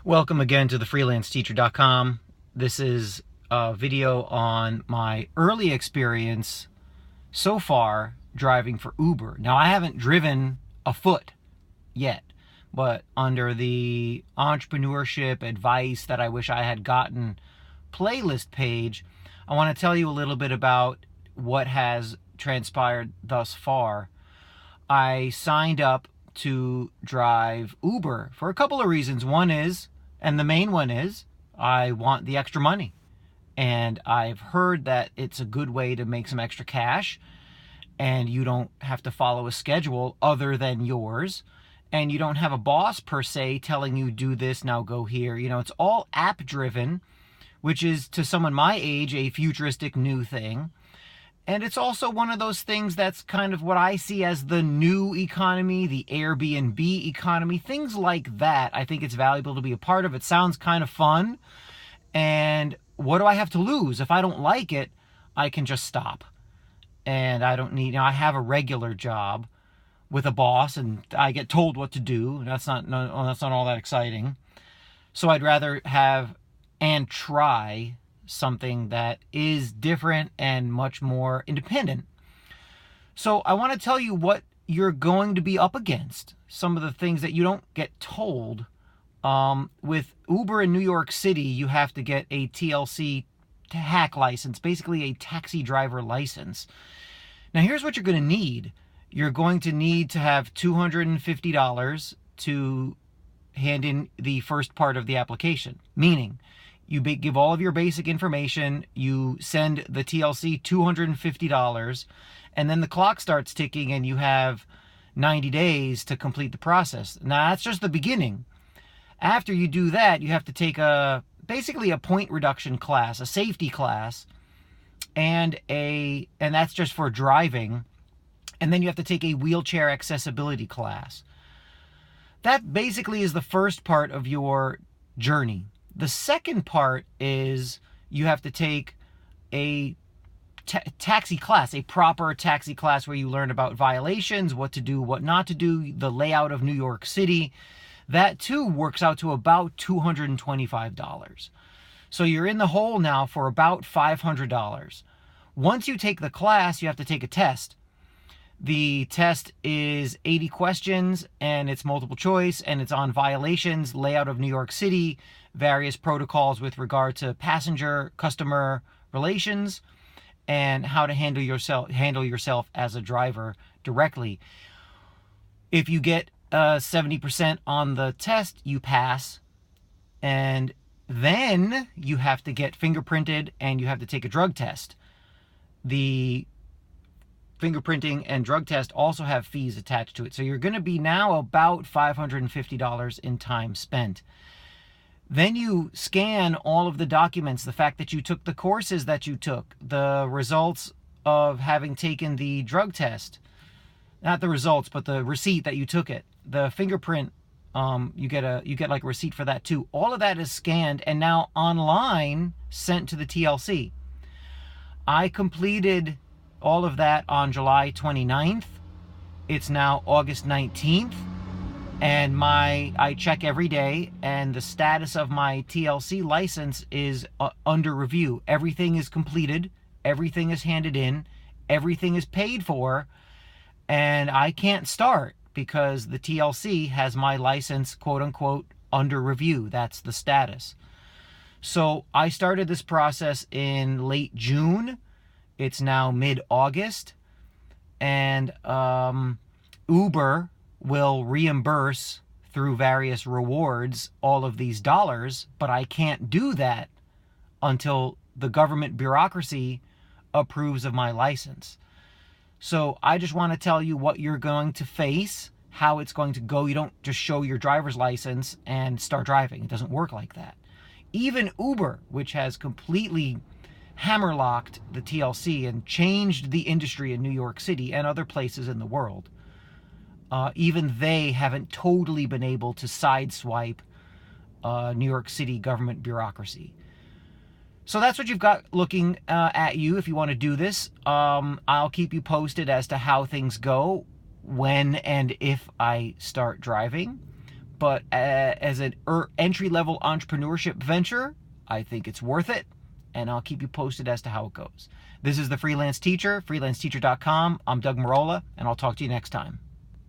Welcome again to the freelancesteacher.com. This is a video on my early experience so far driving for Uber. Now, I haven't driven a foot yet, but under the entrepreneurship advice that I wish I had gotten playlist page, I want to tell you a little bit about what has transpired thus far. I signed up to drive Uber for a couple of reasons. One is, and the main one is, I want the extra money. And I've heard that it's a good way to make some extra cash, and you don't have to follow a schedule other than yours, and you don't have a boss per se telling you do this, now go here. You know, it's all app driven, which is to someone my age a futuristic new thing. And it's also one of those things that's kind of what I see as the new economy, the Airbnb economy, things like that. I think it's valuable to be a part of. It sounds kind of fun. And what do I have to lose? If I don't like it, I can just stop. And I don't need, you know, I have a regular job with a boss and I get told what to do. That's not all that exciting. So I'd rather have and try something that is different and much more independent. So I want to tell you what you're going to be up against, some of the things that you don't get told. With Uber in New York City, you have to get a TLC hack license, basically a taxi driver license. Now here's what you're going to need. You're going to need to have $250 to hand in the first part of the application, meaning you give all of your basic information, you send the TLC $250, and then the clock starts ticking and you have 90 days to complete the process. Now, that's just the beginning. After you do that, you have to take basically a point reduction class, a safety class, and that's just for driving. And then you have to take a wheelchair accessibility class. That basically is the first part of your journey. The second part is you have to take a taxi class, a proper taxi class where you learn about violations, what to do, what not to do, the layout of New York City. That too works out to about $225. So you're in the hole now for about $500. Once you take the class, you have to take a test. The test is 80 questions and it's multiple choice and it's on violations, layout of New York City, various protocols with regard to passenger-customer relations, and how to handle yourself as a driver directly. If you get 70% on the test, you pass, and then you have to get fingerprinted and you have to take a drug test. The fingerprinting and drug test also have fees attached to it. So you're going to be now about $550 in time spent. Then you scan all of the documents, the fact that you took the courses that you took, the results of having taken the drug test, not the results, but the receipt that you took it, the fingerprint, you get like a receipt for that too. All of that is scanned and now online sent to the TLC. I completed all of that on July 29th. It's now August 19th. And I check every day, and the status of my TLC license is under review. Everything is completed, everything is handed in, everything is paid for, and I can't start because the TLC has my license, quote unquote, under review. That's the status. So I started this process in late June. It's now mid-August, and Uber will reimburse through various rewards all of these dollars, but I can't do that until the government bureaucracy approves of my license. So I just want to tell you what you're going to face, how it's going to go. You don't just show your driver's license and start driving. It doesn't work like that. Even Uber, which has completely hammerlocked the TLC and changed the industry in New York City and other places in the world, even they haven't totally been able to sideswipe New York City government bureaucracy. So that's what you've got looking at you if you want to do this. I'll keep you posted as to how things go when and if I start driving. but as an entry-level entrepreneurship venture, I think it's worth it, and I'll keep you posted as to how it goes. This is The Freelance Teacher, freelanceteacher.com. I'm Doug Marola, and I'll talk to you next time.